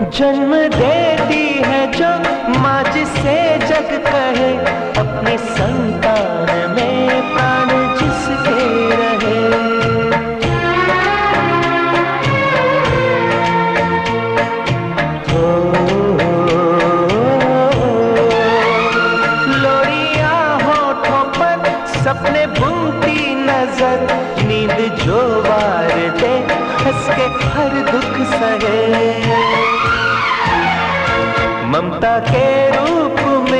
जन्म देती है जो माँ जिसे जग कहे, अपनी संतान में प्राण जिसके रहे। लोरियां होठों पर सपने बुनती नजर, नींद जो वार दे हंस के हर दुख सहे। ममता के रूप